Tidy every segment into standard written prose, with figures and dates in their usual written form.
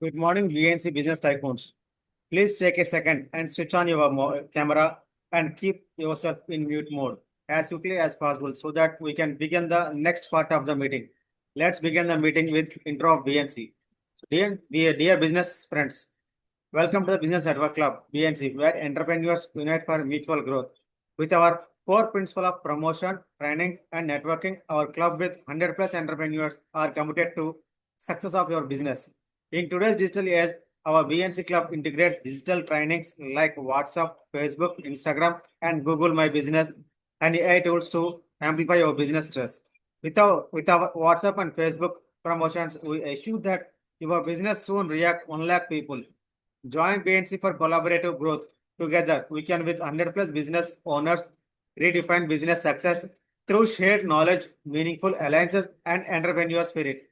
Good morning, VNC Business Tycoons. Please take a second and switch on your camera and keep yourself in mute mode as quickly as possible so that we can begin the next part of the meeting. Let's begin the meeting with intro of BNC. So dear business friends, welcome to the Business Network Club, BNC, where entrepreneurs unite for mutual growth. With our core principle of promotion, training, and networking, our club with 100 plus entrepreneurs are committed to success of your business. In today's digital age, our BNC Club integrates digital trainings like WhatsApp, Facebook, Instagram, and Google My Business and AI tools to amplify your business stress. With our WhatsApp and Facebook promotions, we assure that your business soon react 1 lakh people. Join BNC for collaborative growth. Together, we can with 100 plus business owners redefine business success through shared knowledge, meaningful alliances, and entrepreneur spirit.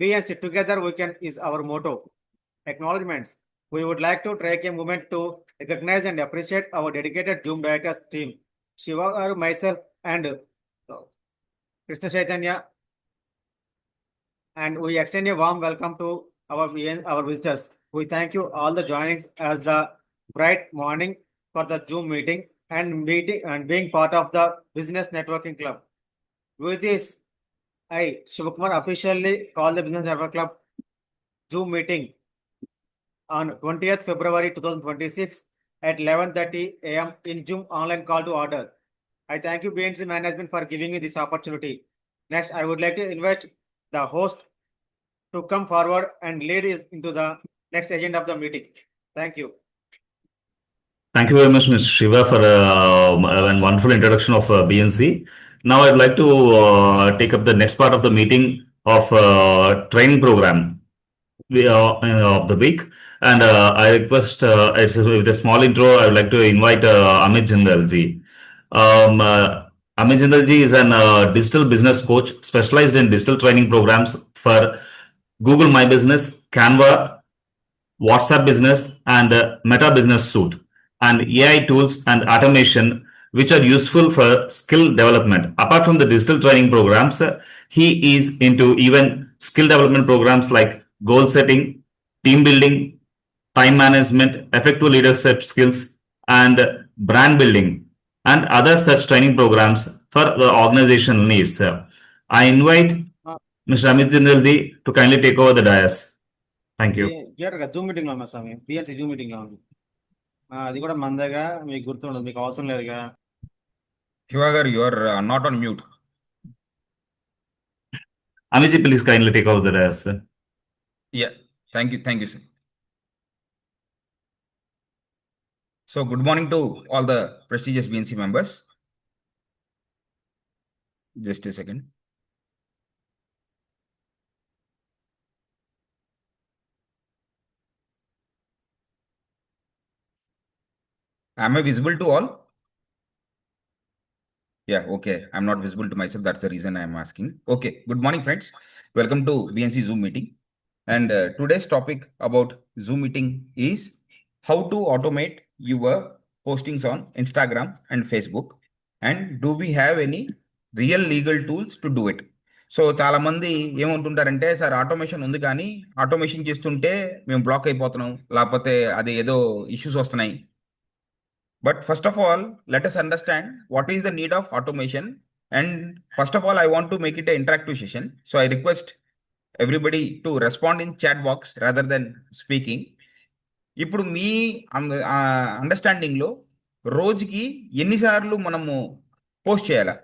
BNC together we can is our motto. Acknowledgements. We would like to take a moment to recognize and appreciate our dedicated Zoom directors team, Shiva, myself, and Krishna Chaitanya. And we extend a warm welcome to our visitors. We thank you all the joining as the bright morning for the Zoom meeting and being part of the Business Networking Club. With this, I, Shivakumar, officially call the Business Network Club Zoom meeting on 20th February 2026 at 11:30 a.m. in Zoom online call to order. I thank you, BNC management, for giving me this opportunity. Next, I would like to invite the host to come forward and lead us into the next agenda of the meeting. Thank you. Thank you very much, Mr. Shiva, for a wonderful introduction of BNC. Now, I'd like to take up the next part of the meeting of training program of the week. And I request, with a small intro, I would like to invite Amit Jindal-ji. Amit Jindal-ji is an digital business coach specialized in digital training programs for Google My Business, Canva, WhatsApp Business, and Meta Business Suite, and AI tools and automation, which are useful for skill development. Apart from the digital training programs, he is into even skill development programs like goal setting, team building, time management, effective leadership skills, and brand building, and other such training programs for the organizational needs. I invite Mr. Amit Jindal-ji to kindly take over the dais. Thank you. Zoom meeting లో ఉన్నా స్వామి BNC Zoom meeting లో ఉంది అది కూడా మందగా మీకు గుర్తుండదు మీకు అవసరం లేదుగా Shiva garu, you are not on mute. Amit ji, please kindly take over the dais. Yeah, thank you, sir. So, good morning to all the prestigious BNC members. Just a second. Am I visible to all? Yeah, okay. I'm not visible to myself. That's the reason I'm asking. Okay, good morning, friends. Welcome to BNC Zoom meeting. And today's topic about Zoom meeting is how to automate your postings on Instagram and Facebook. And do we have any real legal tools to do it? So చాలా మంది ఏమంటుంటారంటే sir automation ఉంది కానీ automation చేస్తుంటే మేము black అయిపోతున్నాం లేకపోతే అది ఏదో ఇష్యూస్ వస్తున్నాయి. But first of all, let us understand what is the need of automation. And first of all, I want to make it an interactive session. So I request everybody to respond in chat box rather than speaking. ఇప్పుడు మీ అండర్స్టాండింగ్లో రోజుకి ఎన్నిసార్లు మనము post చేయాలా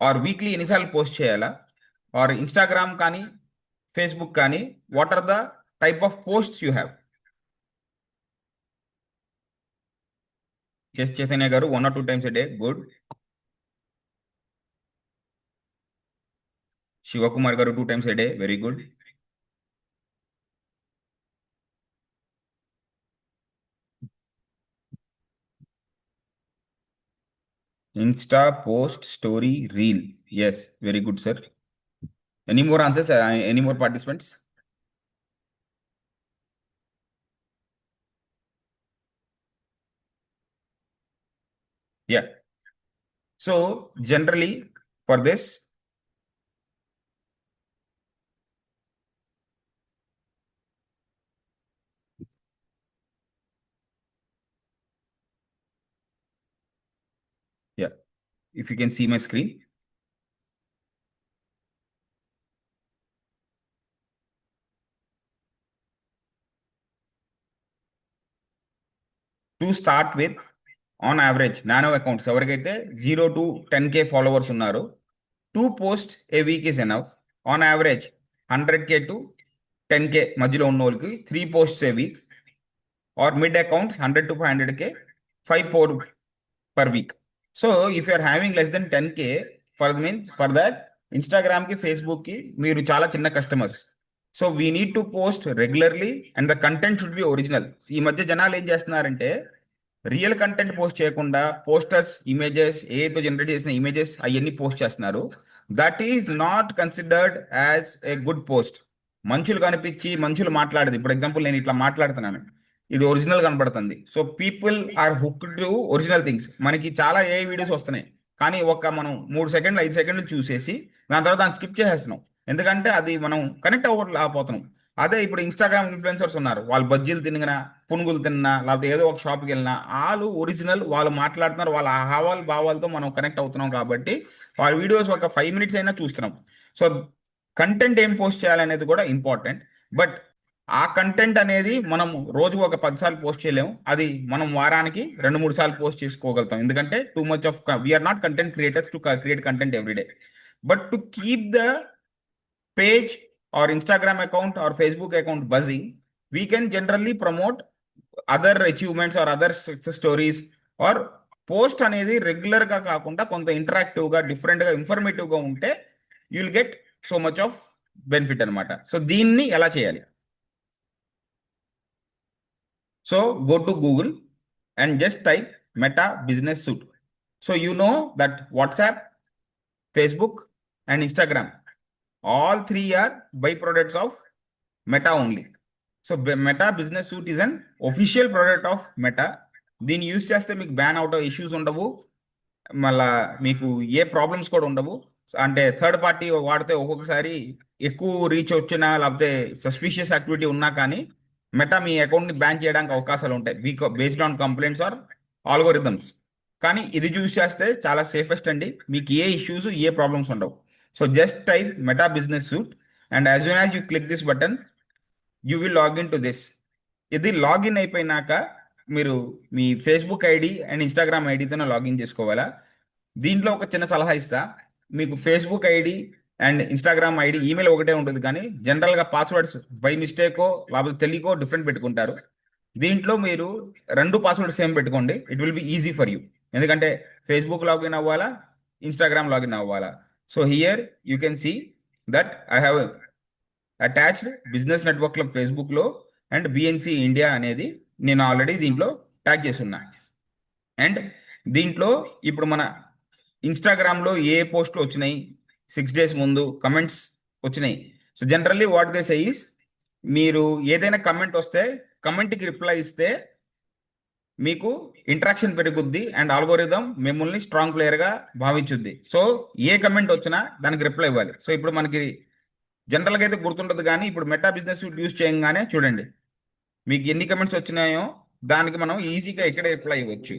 or weekly ఎన్నిసార్లు post చేయాలా or Instagram కానీ Facebook కానీ what are the type of posts you have? Yes, Chaitanya garu, 1 or 2 times a day. Good. Shiva Kumar garu, 2 times a day. Very good. Insta, post, story, reel. Yes, very good, sir. Any more answers? Any more participants? Yeah. So generally for this, if you can see my screen. To start with, on average, nano accounts ఎవరికైతే 0 to 10K followers ఉన్నారో 2 posts a week is enough. On average, 100K to 10K మధ్యలో ఉన్న వాళ్ళకి 3 posts a week, or mid accounts 100 to 500K, 5 posts per week. So if you are having less than 10K, for that Instagram కి Facebook కి మీరు చాలా చిన్న customers. So we need to post regularly and the content should be original. ఈ మధ్య జనాలు ఏం చేస్తున్నారంటే రియల్ కంటెంట్ పోస్ట్ చేయకుండా పోస్టర్స్, ఇమేజెస్, ఏదో జనరేట్ చేసిన ఇమేజెస్ అవన్నీ పోస్ట్ చేస్తున్నారు. That is not considered as a good post. మనుషులు కనిపించి మనుషులు మాట్లాడదు. ఇప్పుడు ఎగ్జాంపుల్ నేను ఇట్లా మాట్లాడుతున్నాను, ఇది ఒరిజినల్ కనబడుతుంది. So people are hooked to original things. మనకి చాలా ఏ వీడియోస్ వస్తున్నాయి, కానీ మనం 3 సెకండ్లు 5 సెకండ్లు చూసేసి దాని తర్వాత దాన్ని స్కిప్ చేసేస్తున్నాం. ఎందుకంటే అది మనం కనెక్ట్ అవ్వలేకపోతున్నాం. అదే ఇప్పుడు ఇన్స్టాగ్రామ్ ఇన్ఫ్లుయెన్సర్స్ ఉన్నారు, వాళ్ళు బజ్జీలు తిన్నా, పునుగులు తిన్నా, లేకపోతే ఏదో ఒక షాప్కి వెళ్ళినా, వాళ్ళు ఒరిజినల్, వాళ్ళు మాట్లాడుతున్నారు, వాళ్ళ హావాలు భావాలతో మనం కనెక్ట్ అవుతున్నాం. కాబట్టి వాళ్ళ వీడియోస్ ఒక 5 minutes అయినా చూస్తున్నాం. సో కంటెంట్ ఏం పోస్ట్ చేయాలనేది కూడా ఇంపార్టెంట్. బట్ ఆ కంటెంట్ అనేది మనం రోజుకు ఒక 10 సార్లు పోస్ట్ చేయలేము. అది మనం వారానికి 2-3 సార్లు పోస్ట్ చేసుకోగలుగుతాం. ఎందుకంటే too much of we're not content creators to create content everyday. But to keep the page or Instagram account or Facebook account buzzing, we can generally promote other achievements or other success stories, or post అనేది regular గా కాకుండా కొంత interactive గా, different గా, informative గా ఉంటే you will get so much of benefit అనమాట. So దీన్ని ఎలా చేయాలి? So go to Google and just type meta business suit. So you know that WhatsApp, Facebook and Instagram, all 3 are byproducts of Meta only. So Meta Business Suite is an official product of Meta. దీన్ని use చేస్తే మీకు ban out issues ఉండవు, మళ్ళా మీకు ఏ problems కూడా ఉండవు. అంటే third party వాడితే ఒక్కొక్కసారి ఎక్కువ రీచ్ వచ్చినా, లేకపోతే సస్పిషియస్ యాక్టివిటీ ఉన్నా కానీ మెటా మీ అకౌంట్ని బ్యాన్ చేయడానికి అవకాశాలు ఉంటాయి, based on complaints or algorithms. కానీ ఇది యూజ్ చేస్తే చాలా సేఫెస్ట్ అండి, మీకు ఏ ఇష్యూస్, ఏ ప్రాబ్లమ్స్ ఉండవు. So just type Meta Business Suite, and as soon as you click this button, you will log into this. ఇది లాగిన్ అయిపోయినాక మీరు మీ ఫేస్బుక్ ఐడి అండ్ ఇన్స్టాగ్రామ్ ఐడితోనే లాగిన్ చేసుకోవాలా. దీంట్లో ఒక చిన్న సలహా ఇస్తా, మీకు Facebook ID and Instagram ID, email ఒకటే ఉంటుంది, కానీ జనరల్గా పాస్వర్డ్స్ బై మిస్టేకో లేకపోతే తెలియకో డిఫరెంట్ పెట్టుకుంటారు. దీంట్లో మీరు 2 పాస్వర్డ్స్ సేమ్ పెట్టుకోండి. It will be easy for you. ఎందుకంటే ఫేస్బుక్ లాగిన్ అవ్వాలా, ఇన్స్టాగ్రామ్ లాగిన్ అవ్వాలా. So here you can see that I have attached Business Network Club Facebook లో అండ్ BNC India అనేది నేను ఆల్రెడీ దీంట్లో ట్యాగ్ చేసి ఉన్నా. అండ్ దీంట్లో ఇప్పుడు మన ఇన్స్టాగ్రామ్లో ఏ పోస్ట్లు వచ్చినాయి, 6 days ముందు కమెంట్స్ వచ్చినాయి. So generally what they say is, మీరు ఏదైనా కమెంట్ వస్తే కమెంట్కి రిప్లై ఇస్తే మీకు ఇంటరాక్షన్ పెరుగుద్ది అండ్ ఆల్గోరిథం మిమ్మల్ని స్ట్రాంగ్ ప్లేయర్ గా భావించుద్ది. సో ఏ కమెంట్ వచ్చినా దానికి రిప్లై ఇవ్వాలి. సో ఇప్పుడు మనకి జనరల్గా అయితే గుర్తుంటుంది, కానీ ఇప్పుడు మెటా బిజినెస్ సూట్ యూజ్ చేయగానే చూడండి మీకు ఎన్ని కమెంట్స్ వచ్చినాయో, దానికి మనం ఈజీగా ఇక్కడే రిప్లై ఇవ్వచ్చు.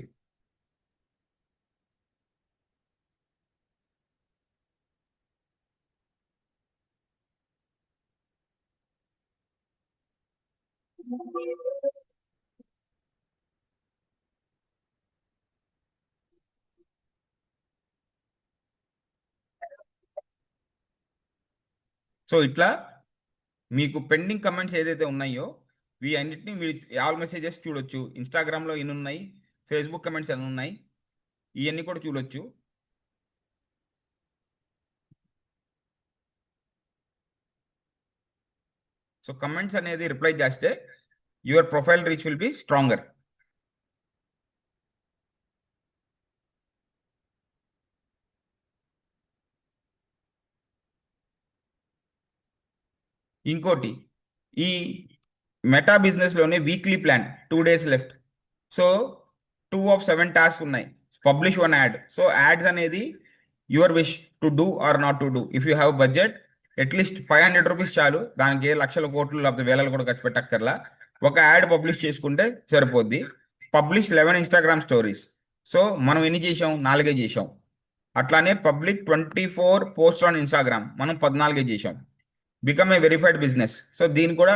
సో ఇట్లా మీకు పెండింగ్ కమెంట్స్ ఏదైతే ఉన్నాయో ఇవి అన్నిటిని మీరు ఆల్ మెసేజెస్ చూడొచ్చు. ఇన్స్టాగ్రామ్లో ఎన్ని ఉన్నాయి, ఫేస్బుక్ కమెంట్స్ ఎన్ని ఉన్నాయి, ఇవన్నీ కూడా చూడొచ్చు. సో కమెంట్స్ అనేది రిప్లై చేస్తే your profile reach will be stronger. ఇంకోటి, ఈ మెటా బిజినెస్లోనే weekly plan 2 days left. So 2 of 7 task ఉన్నాయి. Publish 1 ad. సో యాడ్స్ అనేది your wish to do or not to do. If you have budget, at least 500 rupees చాలు, దానికి లక్షల కోట్లు లేకపోతే వేలలు కూడా ఖర్చు పెట్టక్కర్లా. ఒక యాడ్ పబ్లిష్ చేసుకుంటే సరిపోద్ది. Publish 11 Instagram stories. సో మనం ఎన్ని చేసాం? 4 చేసాం. అట్లానే పబ్లిక్ 24 పోస్ట్ ఆన్ ఇన్స్టాగ్రామ్ మనం 14 చేసాం. Become a verified business. So దీని కూడా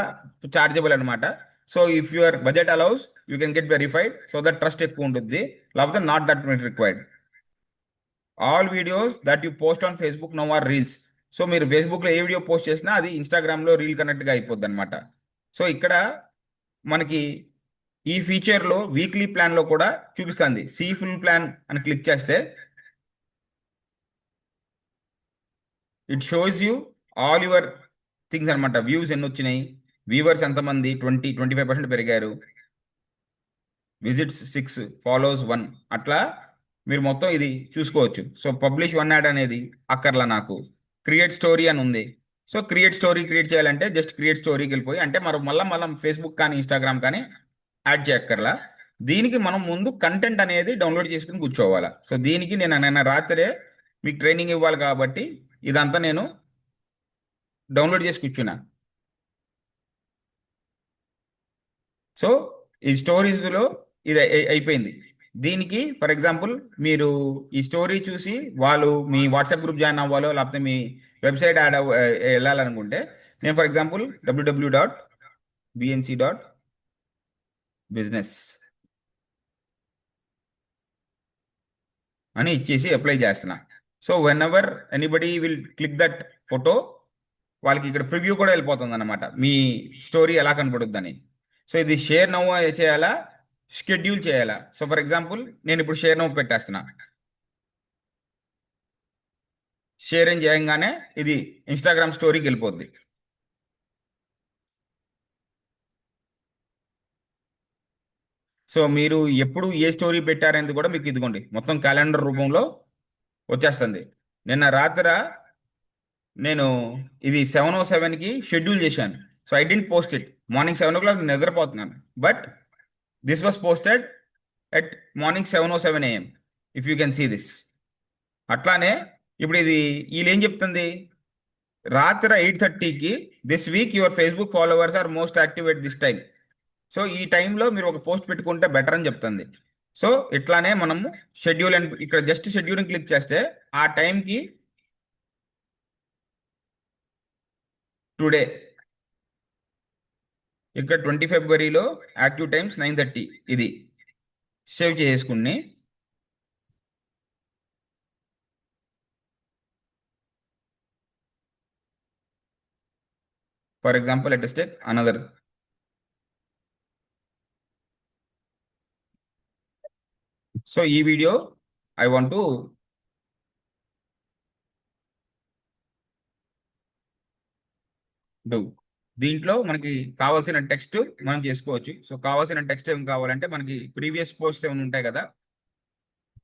చార్జబుల్ అనమాట. So if your budget allows you can get verified, so that trust ఎక్కువ ఉంటుంది, లేకపోతే not that required. All videos that you post on Facebook no or reels. So మీరు ఫేస్బుక్లో ఏ video post చేసినా అది ఇన్స్టాగ్రామ్లో రీల్ కనెక్ట్గా అయిపోద్ది అనమాట. సో ఇక్కడ మనకి ఈ ఫీచర్లో వీక్లీ ప్లాన్లో కూడా చూపిస్తుంది. సీ ఫుల్ ప్లాన్ అని క్లిక్ చేస్తే it shows you all your things అనమాట. వ్యూస్ ఎన్ని వచ్చినాయి, వ్యూవర్స్ ఎంతమంది 25% పెరిగారు, విజిట్స్ 6, ఫాలోస్ 1, అట్లా మీరు మొత్తం ఇది చూసుకోవచ్చు. సో పబ్లిష్ 1 యాడ్ అనేది అక్కర్లా నాకు. క్రియేట్ స్టోరీ అని ఉంది. సో క్రియేట్ స్టోరీ క్రియేట్ చేయాలంటే జస్ట్ క్రియేట్ స్టోరీకి వెళ్ళిపోయి, అంటే మనం ఫేస్బుక్ కానీ ఇన్స్టాగ్రామ్ కానీ యాడ్ చేయక్కర్లా. దీనికి మనం ముందు కంటెంట్ అనేది డౌన్లోడ్ చేసుకుని కూర్చోవాలా. సో దీనికి నేను రాత్రే మీకు ట్రైనింగ్ ఇవ్వాలి కాబట్టి ఇదంతా నేను డౌన్లోడ్ చేసి కూర్చున్నా. సో ఈ స్టోరీస్లో ఇది అయిపోయింది. దీనికి ఫర్ ఎగ్జాంపుల్ మీరు ఈ స్టోరీ చూసి వాళ్ళు మీ వాట్సాప్ గ్రూప్ జాయిన్ అవ్వాలో లేకపోతే మీ వెబ్సైట్ యాడ్ వెళ్ళాలనుకుంటే, నేను ఫర్ ఎగ్జాంపుల్ www.bnc.business అని ఇచ్చేసి అప్లై చేస్తున్నా. So when ever anybody will click that photo, వాళ్ళకి ఇక్కడ ప్రివ్యూ కూడా వెళ్ళిపోతుంది అనమాట, మీ స్టోరీ ఎలా కనపడుద్దని. సో ఇది షేర్ నౌ చేయాలా, షెడ్యూల్ చేయాలా. సో ఫర్ ఎగ్జాంపుల్ నేను ఇప్పుడు షేర్ నౌ పెట్టేస్తున్నా. షేర్ అని చేయగానే ఇది ఇన్స్టాగ్రామ్ స్టోరీకి వెళ్ళిపోద్ది. సో మీరు ఎప్పుడు ఏ స్టోరీ పెట్టారనేది కూడా మీకు ఇదిగోండి మొత్తం క్యాలెండర్ రూపంలో వచ్చేస్తుంది. నిన్న రాత్రి నేను ఇది 7:07కి షెడ్యూల్ చేశాను. So I didn't post it. Morning 7 o'clock నిద్రపోతున్నాను, but this was posted at morning 7:07 AM, if you can see this. అట్లానే ఇప్పుడు ఇది వీళ్ళు ఏం చెప్తుంది, రాత్రి 8:30కి this week your Facebook followers are most active at this time. So ఈ టైంలో మీరు ఒక పోస్ట్ పెట్టుకుంటే బెటర్ అని చెప్తుంది. సో ఇట్లానే మనము షెడ్యూల్ అని ఇక్కడ జస్ట్ షెడ్యూల్ని క్లిక్ చేస్తే ఆ టైంకి టుడే ఇక్కడ 20 ఫిబ్రవరిలో యాక్టివ్ టైమ్స్ 9:30 ఇది సేవ్ చేసుకుని for example let us take another. So ఈ video I want to do. దీంట్లో మనకి కావాల్సిన టెక్స్ట్ మనం చేసుకోవచ్చు. సో కావాల్సిన టెక్స్ట్ ఏం కావాలంటే మనకి ప్రీవియస్ పోస్ట్ ఏమైనా ఉంటాయి కదా,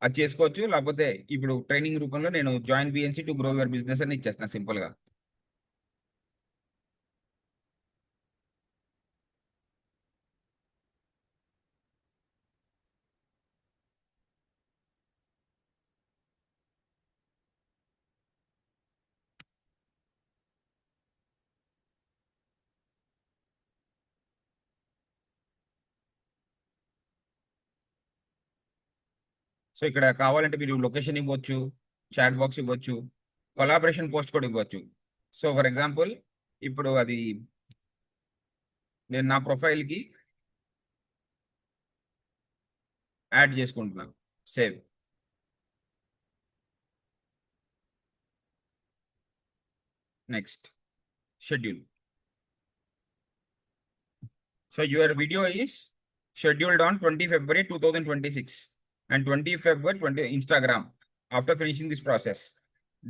అది చేసుకోవచ్చు. లేకపోతే ఇప్పుడు ట్రైనింగ్ రూపంలో నేను join BNC to grow your business అని ఇచ్చేస్తాను సింపుల్గా. సో ఇక్కడ కావాలంటే మీరు లొకేషన్ ఇవ్వచ్చు, చాట్ బాక్స్ ఇవ్వచ్చు, కొలాబరేషన్ పోస్ట్ కూడా ఇవ్వచ్చు. సో ఫర్ ఎగ్జాంపుల్ ఇప్పుడు అది నేను నా ప్రొఫైల్కి యాడ్ చేసుకుంటున్నాను. Save. Next schedule. So your video is scheduled on 20 February 2026 and 20 February 20 Instagram after finishing this process.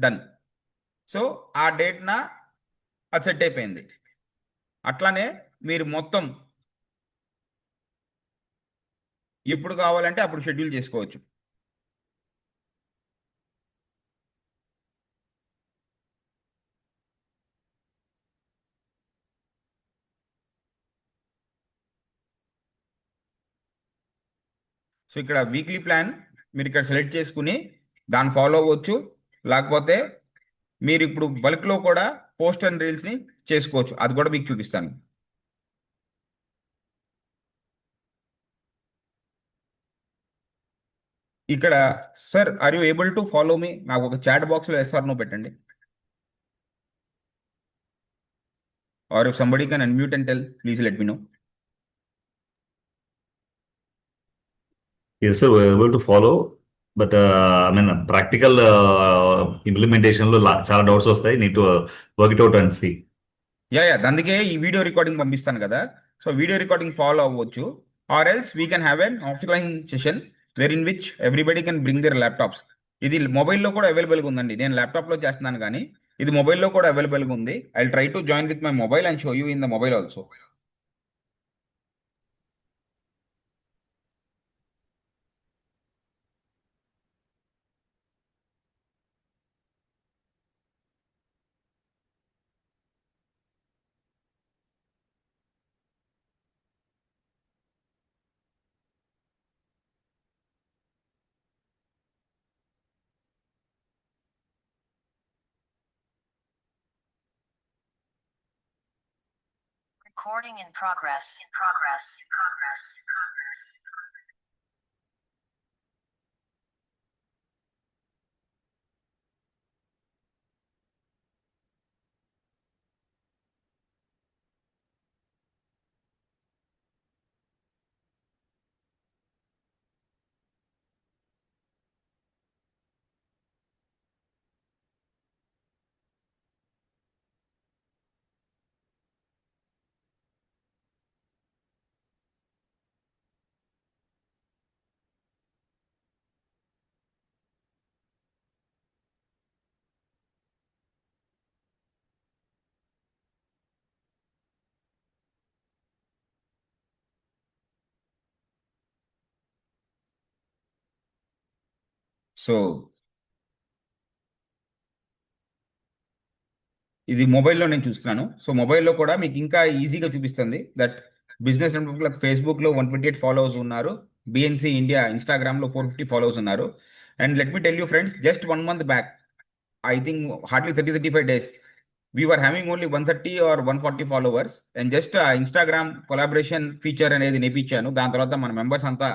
Done. So ఆ డేట్న అది సెట్ అయిపోయింది. అట్లానే మీరు మొత్తం ఎప్పుడు కావాలంటే అప్పుడు షెడ్యూల్ చేసుకోవచ్చు. సో ఇక్కడ వీక్లీ ప్లాన్ మీరు ఇక్కడ సెలెక్ట్ చేసుకుని దాన్ని ఫాలో అవ్వచ్చు. లేకపోతే మీరు ఇప్పుడు బల్క్లో కూడా పోస్ట్ అండ్ రీల్స్ని చేసుకోవచ్చు. అది కూడా మీకు చూపిస్తాను. ఇక్కడ sir are you able to follow me? నాకు ఒక చాట్ బాక్స్లో ఎస్ఆర్ నో పెట్టండి. Or if somebody can unmute and tell, please let me know. Yes, sir, we're able to follow, but I mean, practical implementation లో చాలా doubts వస్తాయి. Need to work it out and see. Yeah అందుకే ఈ video recording పంపిస్తాను కదా. So video recording follow అవ్వచ్చు. Or else we can have an offline session where in which everybody can bring their laptops. ఇది మొబైల్లో కూడా అవైలబుల్గా ఉందండి. నేను ల్యాప్టాప్లో చేస్తున్నాను కానీ ఇది మొబైల్లో కూడా అవైలబుల్గా ఉంది. I try to join with my mobile and show you in the mobile also. Recording in progress. So ఇది మొబైల్లో నేను చూస్తున్నాను. సో మొబైల్లో కూడా మీకు ఇంకా ఈజీగా చూపిస్తుంది దట్ బిజినెస్ నెట్వర్క్ ఫేస్బుక్లో 128 ఫాలోవర్స్ ఉన్నారు. బిఎన్సి ఇండియా ఇన్స్టాగ్రామ్లో 450 ఫాలోవర్స్ ఉన్నారు. And let me tell you friends, just 1 month back, I think hardly 35 days, we were having only 130 or 140 followers. And just Instagram collaboration feature అనేది నేర్పించాను. దాని తర్వాత మన members అంతా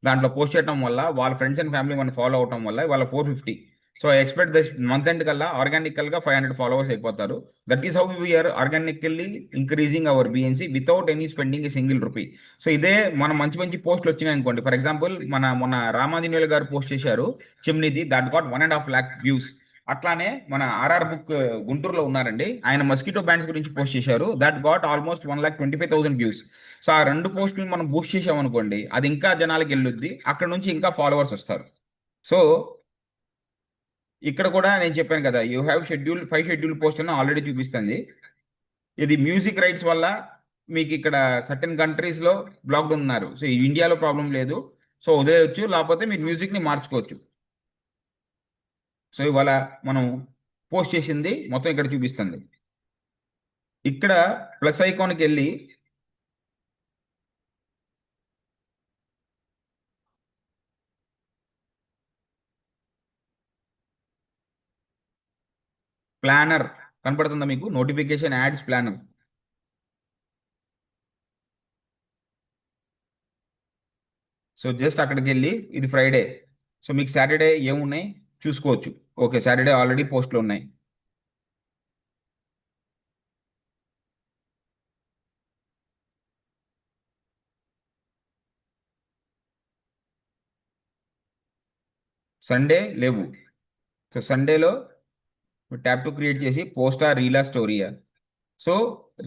దాంట్లో పోస్ట్ చేయడం వల్ల వాళ్ళ ఫ్రెండ్స్ అండ్ ఫ్యామిలీ మనం ఫాలో అవడం వల్ల వాళ్ళ 450. So I expect this month end కల్లా ఆర్గానికల్గా 500 ఫాలోవర్స్ అయిపోతారు. That is how we're organically increasing our BNC without any spending a single rupee. So ఇదే మనం మంచి పోస్టులు వచ్చినాయి అనుకోండి. ఫర్ ఎగ్జాంపుల్ మొన్న రామాంజనేయులు గారు పోస్ట్ చేశారు చిమ్నిది, దట్ గాట్ 1.5 lakh వ్యూస్. అట్లానే మన ఆర్ఆర్ బుక్ గుంటూరులో ఉన్నారండి, ఆయన మస్కిటో బ్యాండ్స్ గురించి పోస్ట్ చేశారు. That got almost 1,25,000 views. So ఆ 2 పోస్టులు మనం బూస్ట్ చేసామనుకోండి, అది ఇంకా జనాలకి వెళ్ళొద్ది, అక్కడ నుంచి ఇంకా ఫాలోవర్స్ వస్తారు. సో ఇక్కడ కూడా నేను చెప్పాను కదా, యూ హ్యావ్ 5 షెడ్యూల్ పోస్ట్ అని ఆల్రెడీ చూపిస్తుంది. ఇది మ్యూజిక్ రైట్స్ వల్ల మీకు ఇక్కడ సర్టెన్ కంట్రీస్లో బ్లాక్డ్ ఉన్నారు. సో ఇండియాలో ప్రాబ్లం లేదు. సో వదిలేయచ్చు, లేకపోతే మీరు మ్యూజిక్ని మార్చుకోవచ్చు. సో ఇవాళ మనం పోస్ట్ చేసింది మొత్తం ఇక్కడ చూపిస్తుంది. ఇక్కడ ప్లస్ ఐకాన్కి వెళ్ళి ప్లానర్ కనపడుతుందా మీకు? Notification ads planner. So just అక్కడికి వెళ్ళి ఇది ఫ్రైడే, సో మీకు సాటర్డే ఏమున్నాయి చూసుకోవచ్చు. ఓకే, సాటర్డే ఆల్రెడీ పోస్టులు ఉన్నాయి. సండే లేవు. సో సండేలో ట్యాప్ టు క్రియేట్ చేసి పోస్టా రీలా స్టోరీయా. సో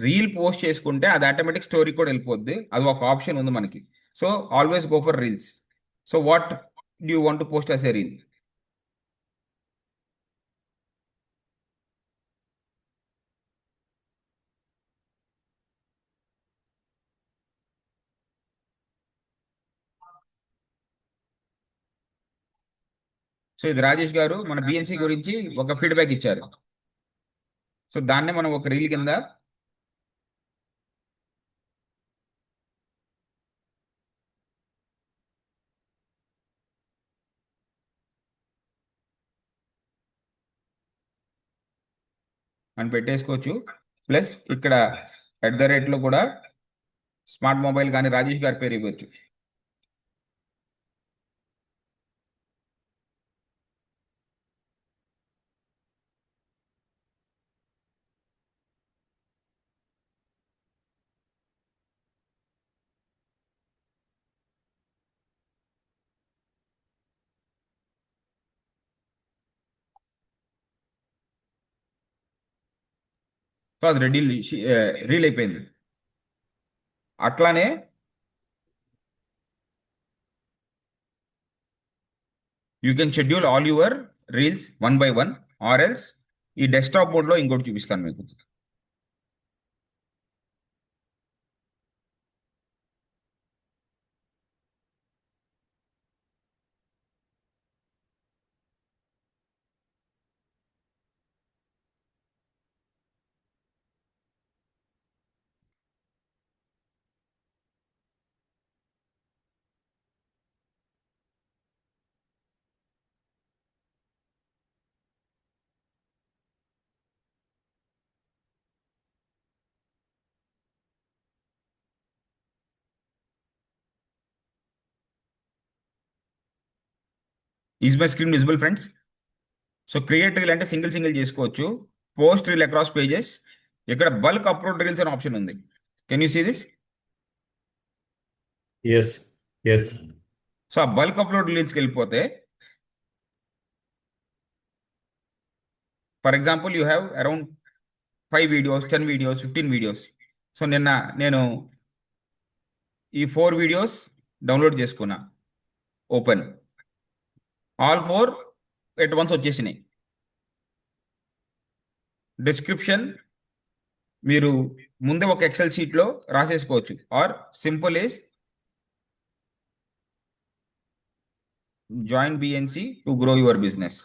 రీల్ పోస్ట్ చేసుకుంటే అది ఆటోమేటిక్ స్టోరీ కూడా వెళ్ళిపోద్ది. అది ఒక ఆప్షన్ ఉంది మనకి. So always go for reels. So what do you want to post as a reel? So ఇది రాజేష్ గారు మన బిఎన్సి గురించి ఒక ఫీడ్బ్యాక్ ఇచ్చారు. సో దాన్నే మనం ఒక రీల్ కింద మనం పెట్టేసుకోవచ్చు. ప్లస్ ఇక్కడ @ కూడా స్మార్ట్ మొబైల్ కానీ రాజేష్ గారి పేరు ఇవ్వచ్చు. సో అది రీల్ అయిపోయింది. అట్లానే you can schedule all your reels 1 by 1 or else ఈ డెస్క్టాప్ మోడ్లో ఇంకోటి చూపిస్తాను మీకు. Is my screen visible friends? So create reel అంటే సింగిల్ చేసుకోవచ్చు. Post reel across pages. ఇక్కడ బల్క్ అప్లోడ్ రీల్స్ అనే ఆప్షన్ ఉంది. Can you see this? Yes, yes. So ఆ బల్క్ అప్లోడ్ రీల్స్కి వెళ్ళిపోతే for example you have around 5 videos, 10 videos, 15 videos. So నేను ఈ 4 వీడియోస్ డౌన్లోడ్ చేసుకున్నా. ఓపెన్ ఆల్ 4 ఎట్ వన్స్ వచ్చేసినాయి. డిస్క్రిప్షన్ మీరు ముందే ఒక ఎక్సెల్ షీట్లో రాసేసుకోవచ్చు. Or simple is join BNC to grow your business.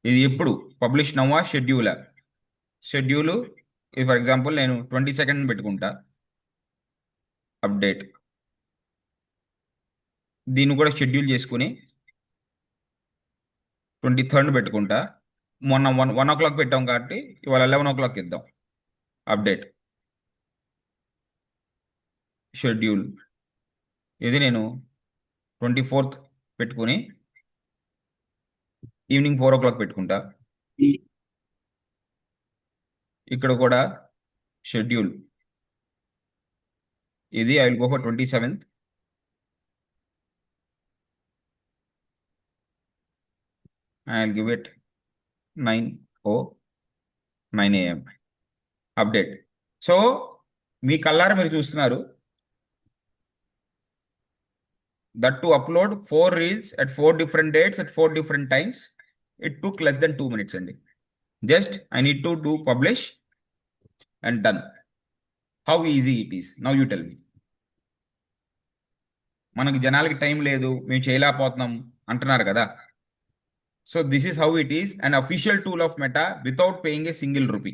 ఇది ఎప్పుడు పబ్లిష్ నవ్వా షెడ్యూల్ ఫర్ ఎగ్జాంపుల్ నేను 22nd పెట్టుకుంటా. అప్డేట్ దీన్ని కూడా షెడ్యూల్ చేసుకుని 23rd పెట్టుకుంటా. మొన్న 1 o'clock పెట్టాం కాబట్టి ఇవాళ 11 o'clock ఇద్దాం. అప్డేట్ షెడ్యూల్ ఇది నేను 24th పెట్టుకుని ఈవినింగ్ 4 o'clock పెట్టుకుంటా. ఇక్కడ కూడా షెడ్యూల్ ఇది I will go for 27th. I'll give it 9 a.m. Update. So మీ కల్లారా మీరు చూస్తున్నారు that to upload 4 reels at 4 different dates at 4 different times, it took less than 2 minutes అండి. Just I need to do publish and done. How easy it is. Now you tell me. మనకి జనాలకి time లేదు, మేము చేయలేకపోతున్నాం అంటున్నారు కదా. So this is how it is an official tool of meta without paying A single rupee.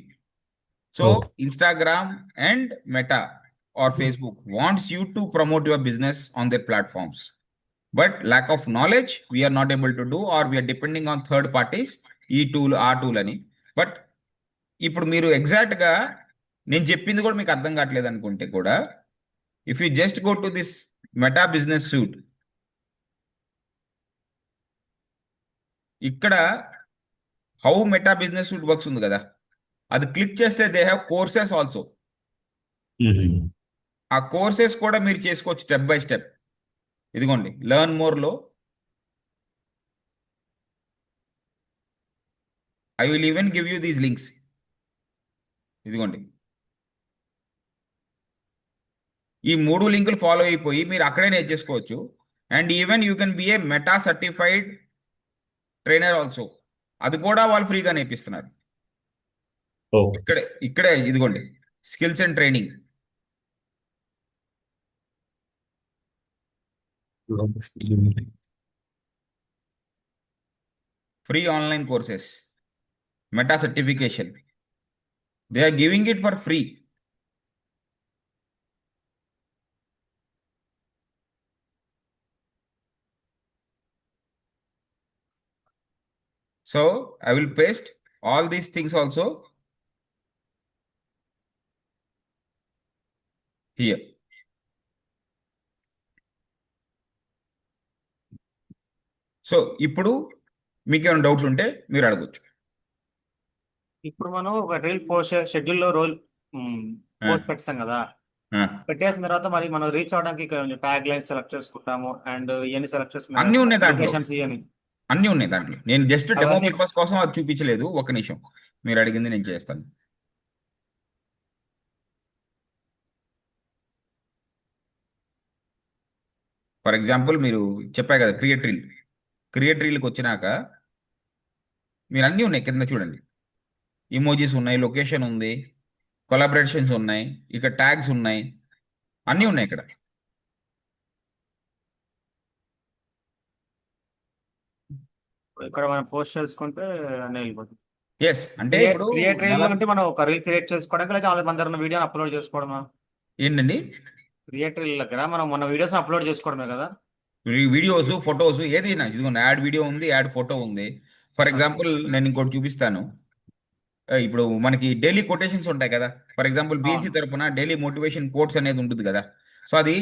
So Instagram and Meta or Facebook wants you to promote your business on their platforms. But lack of knowledge, we are not able to do, or we are depending on third parties, ఈ tool ఆ tool అని. But ఇప్పుడు మీరు ఎగ్జాక్ట్గా నేను చెప్పింది కూడా మీకు అర్థం కావట్లేదు అనుకుంటే కూడా, if you just go to this Meta business suite, ఇక్కడ how Meta business suite works ఉంది కదా, అది క్లిక్ చేస్తే దే హ్యావ్ కోర్సెస్ ఆల్సో. ఆ కోర్సెస్ కూడా మీరు చేసుకోవచ్చు స్టెప్ బై స్టెప్. ఇదిగోండి లెర్న్ మోర్లో I will even give you these links. ఇదిగోండి ఈ 3 లింకులు ఫాలో అయిపోయి మీరు అక్కడే నేర్చేసుకోవచ్చు. And even you can be a Meta certified trainer also. అది కూడా వాళ్ళు ఫ్రీగా నేర్పిస్తున్నారు. ఇక్కడే ఇదిగోండి skills and training. Free online courses, Meta certification, they are giving it for free. So I will paste all these things also here. So ఇప్పుడు మీకు ఏమైనా డౌట్స్ ఉంటే మీరు అడగొచ్చు. ఇప్పుడు మనం ఒక రీల్ పోస్ట్ షెడ్యూల్ లో రోల్ పోస్ట్ పెట్టాం కదా, పెట్టేసిన తర్వాత మరి మనం రీచ్ అవడానికి ట్యాగ్ లైన్ సెలెక్ట్ చేసుకుంటాము అండ్ ఇవన్నీ సెలెక్ట్ అన్ని ఉన్నాయి దాంట్లో. చేసుకుంటాము. అన్నీ ఉన్నాయి దాంట్లో. నేను జస్ట్ డెమో అవన్నీ పర్పస్ కోసం అది చూపించలేదు. ఒక నిమిషం, మీరు అడిగింది నేను చేస్తాను. ఫర్ ఎగ్జాంపుల్ మీరు చెప్పా కదా క్రియేట్ రీల్కి వచ్చినాక మీరు అన్నీ ఉన్నాయి కింద చూడండి. ఇమోజీస్ ఉన్నాయి, లొకేషన్ ఉంది, కొలాబరేషన్స్ ఉన్నాయి, ఇక ట్యాగ్స్ ఉన్నాయి, అన్నీ ఉన్నాయి ఇక్కడ. ఇక్కడ మనం పోస్ట్ చేసుకుంటే అన్నీ వెళ్ళిపోతుంది. ఎస్, అంటే ఇప్పుడు క్రియేట్ రీల్ అంటే మనం ఒక రీల్ క్రియేట్ చేసుకోవడానికి, లేదా మన దగ్గర ఉన్న వీడియోని అప్లోడ్ చేసుకోవడమా? ఏంటండి, క్రియేట్ రీల్ దగ్గర మనం మన వీడియోస్ అప్లోడ్ చేసుకోవడమే కదా. వీడియోస్, ఫొటోస్ ఏదైనా ఇదిగోండి, యాడ్ వీడియో ఉంది, యాడ్ ఫోటో ఉంది. ఫర్ ఎగ్జాంపుల్ నేను ఇంకోటి చూపిస్తాను. ఇప్పుడు మనకి డైలీ కొటేషన్స్ ఉంటాయి కదా. ఫర్ ఎగ్జాంపుల్ బిఎన్సి తరపున డైలీ మోటివేషన్ కోట్స్ అనేది ఉంటుంది కదా. సో అది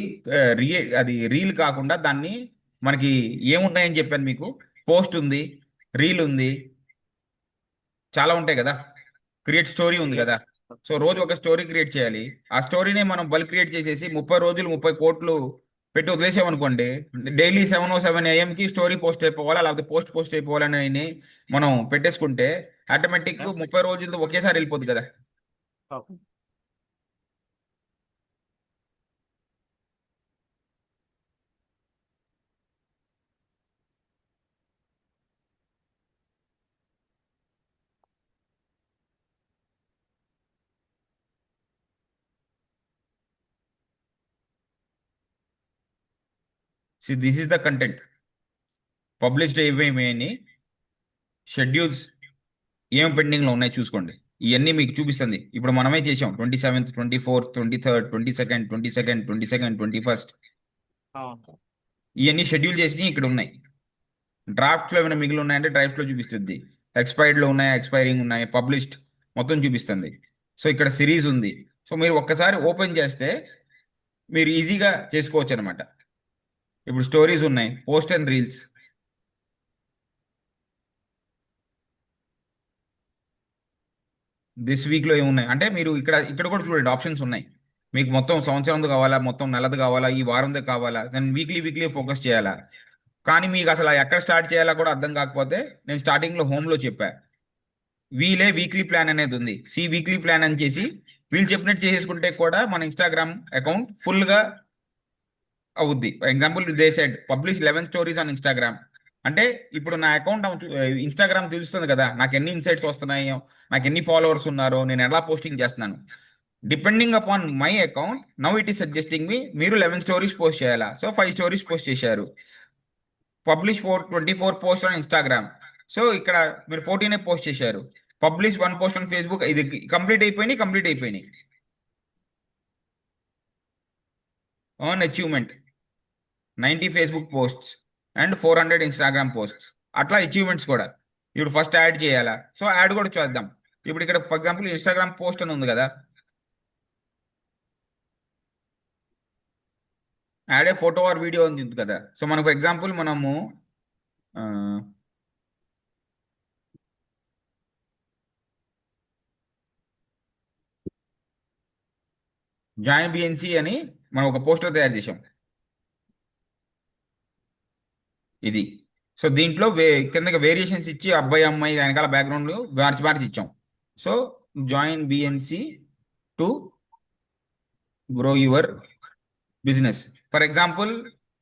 అది రీల్ కాకుండా దాన్ని మనకి ఏమున్నాయని చెప్పాను మీకు. పోస్ట్ ఉంది, రీల్ ఉంది, చాలా ఉంటాయి కదా. క్రియేట్ స్టోరీ ఉంది కదా. సో రోజు ఒక స్టోరీ క్రియేట్ చేయాలి. ఆ స్టోరీనే మనం బల్క్ క్రియేట్ చేసేసి 30 రోజులు 30 కోట్లు పెట్టి వదిలేసామనుకోండి, డైలీ 7:07 AM స్టోరీ పోస్ట్ అయిపోవాలా, లేకపోతే పోస్ట్ అయిపోవాలని మనం పెట్టేసుకుంటే ఆటోమేటిక్ 30 రోజులతో ఒకేసారి వెళ్ళిపోద్ది కదా. This is the content published ఏమేమి షెడ్యూల్స్ ఏం పెండింగ్ లో ఉన్నాయి చూసుకోండి. ఇవన్నీ మీకు చూపిస్తుంది. ఇప్పుడు మనమే చేసాం 27th, 24th, 23rd, 22nd, 22nd, 21st. ఇవన్నీ షెడ్యూల్ చేసి ఇక్కడ ఉన్నాయి. డ్రాఫ్ట్లో ఏమైనా మిగిలి ఉన్నాయంటే డ్రాఫ్ట్లో చూపిస్తుంది. ఎక్స్పైర్డ్లో ఉన్నాయి, ఎక్స్పైరింగ్ ఉన్నాయి, పబ్లిష్డ్ మొత్తం చూపిస్తుంది. సో ఇక్కడ సిరీస్ ఉంది. సో మీరు ఒక్కసారి ఓపెన్ చేస్తే మీరు ఈజీగా చేసుకోవచ్చు అనమాట. ఇప్పుడు స్టోరీస్ ఉన్నాయి, పోస్ట్ అండ్ రీల్స్. దిస్ వీక్లో ఏమున్నాయి అంటే మీరు ఇక్కడ కూడా చూడండి, ఆప్షన్స్ ఉన్నాయి. మీకు మొత్తం సంవత్సరంది కావాలా, మొత్తం నెలది కావాలా, ఈ వారంది కావాలా, నేను వీక్లీ ఫోకస్ చేయాలా. కానీ మీకు అసలు ఎక్కడ స్టార్ట్ చేయాలా కూడా అర్థం కాకపోతే నేను స్టార్టింగ్లో హోమ్లో చెప్పా, వీక్లీ ప్లాన్ అనేది ఉంది. వీక్లీ ప్లాన్ అని చేసి వీళ్ళు చెప్పినట్టు చేసేసుకుంటే కూడా మన ఇన్స్టాగ్రామ్ అకౌంట్ ఫుల్గా అవుద్ది. For example they said publish 11 stories on Instagram అంటే ఇప్పుడు నా అకౌంట్ ఇన్స్టాగ్రామ్ తెలుస్తుంది కదా, నాకు ఎన్ని ఇన్సైట్స్ వస్తున్నాయో, నాకు ఎన్ని ఫాలోవర్స్ ఉన్నారో, నేను ఎలా పోస్టింగ్ చేస్తున్నాను. Depending upon my account now it is suggesting మీరు 11 స్టోరీస్ పోస్ట్ చేయాలా. సో 5 స్టోరీస్ పోస్ట్ చేశారు. Publish 24 post on Instagram. So ఇక్కడ మీరు 14 పోస్ట్ చేశారు. Publish 1 post on Facebook. ఇది కంప్లీట్ అయిపోయినాయి. On achievement 90 Facebook posts and 400 Instagram posts. అట్లా achievements కూడా ఇప్పుడు ఫస్ట్ యాడ్ చేయాలా. సో యాడ్ కూడా చూద్దాం. ఇప్పుడు ఇక్కడ ఫర్ ఎగ్జాంపుల్ ఇన్స్టాగ్రామ్ పోస్ట్ అని ఉంది కదా, add A photo or video అని ఉంది కదా. సో మనకు ఎగ్జాంపుల్ మనము జాయిన్ బిఎన్సి అని మనం ఒక పోస్టర్ తయారు చేసాం ఇది. సో దీంట్లో కిందకి వేరియేషన్స్ ఇచ్చి అబ్బాయి అమ్మాయి వెనకాల బ్యాక్గ్రౌండ్ మార్చి ఇచ్చాం. So join BNC to grow your business. For example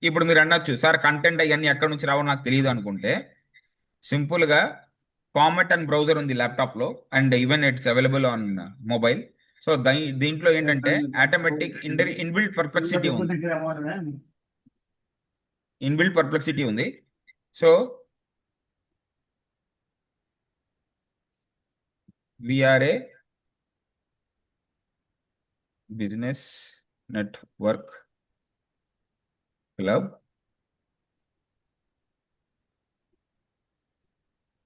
ఇప్పుడు మీరు అనొచ్చు, సార్ కంటెంట్ అవన్నీ ఎక్కడి నుంచి రావో నాకు తెలియదు అనుకుంటే, సింపుల్గా కామెట్ అండ్ బ్రౌజర్ ఉంది ల్యాప్టాప్లో, and even it's available on mobile. So దీంట్లో ఏంటంటే ఆటోమేటిక్ ఇన్బిల్ట్ పర్ప్లెక్సిటీ ఉంది. So we're a business network club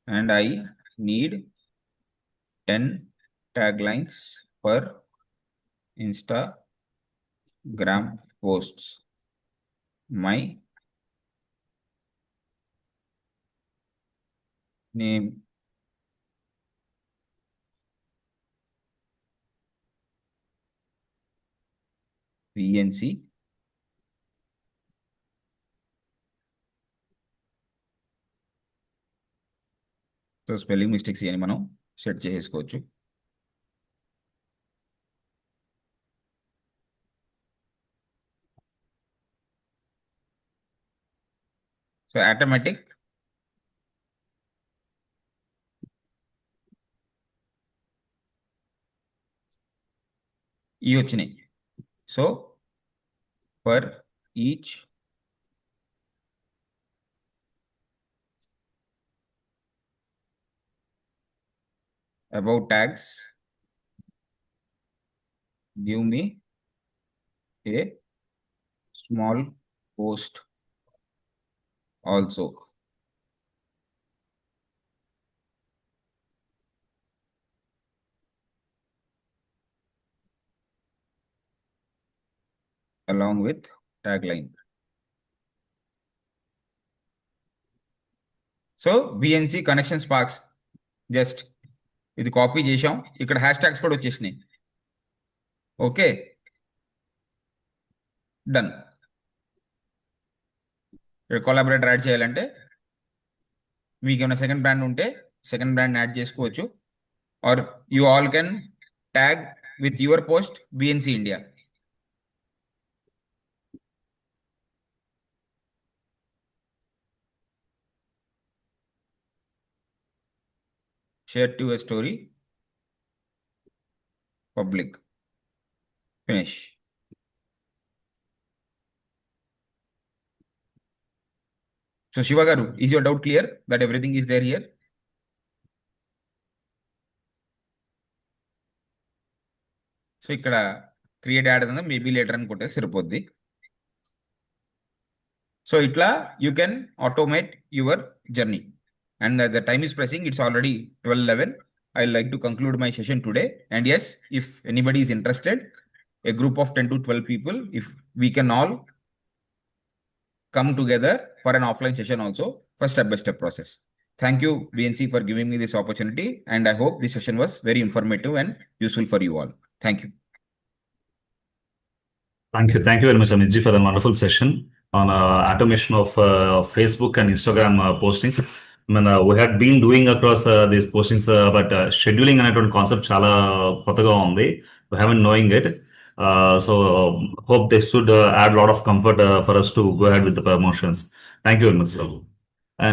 and I need 10 taglines per Instagram posts. My name VNC. So spelling mistakes అని మనం set చేసుకోవచ్చు. So automatic ఈ వచ్చినాయి. So for each about tags, give me a small post also. Along with tagline. So BNC connection sparks just ఇది copy చేసాం, ఇక్కడ hashtags కూడా వచ్చేసినాయి. Okay, done. ఇక్కడ కొలాబరేటర్ యాడ్ చేయాలంటే మీకు ఏమైనా సెకండ్ బ్రాండ్ ఉంటే సెకండ్ బ్రాండ్ యాడ్ చేసుకోవచ్చు, or you all can tag with your post BNC India. Share to a story, public, finish. So Shiva garu, is your doubt clear that everything is there here? So ఇక్కడ create add అయిందా, maybe later అనుకుంటే సరిపోద్ది. So ఇట్లా you can automate your journey. And the time is pressing, it's already 12:11. I'd like to conclude my session today. And yes, if anybody is interested, a group of 10 to 12 people, if we can all come together for an offline session also for step-by-step process. Thank you, BNC, for giving me this opportunity. And I hope this session was very informative and useful for you all. Thank you. Thank you very much, Amit ji, for a wonderful session on automation of Facebook and Instagram postings. We had been doing across these postings, but scheduling అనేటువంటి concept చాలా కొత్తగా ఉంది. We haven't knowing it. So hope this should add a lot of comfort for us to go ahead with the promotions. Thank you very much, sir.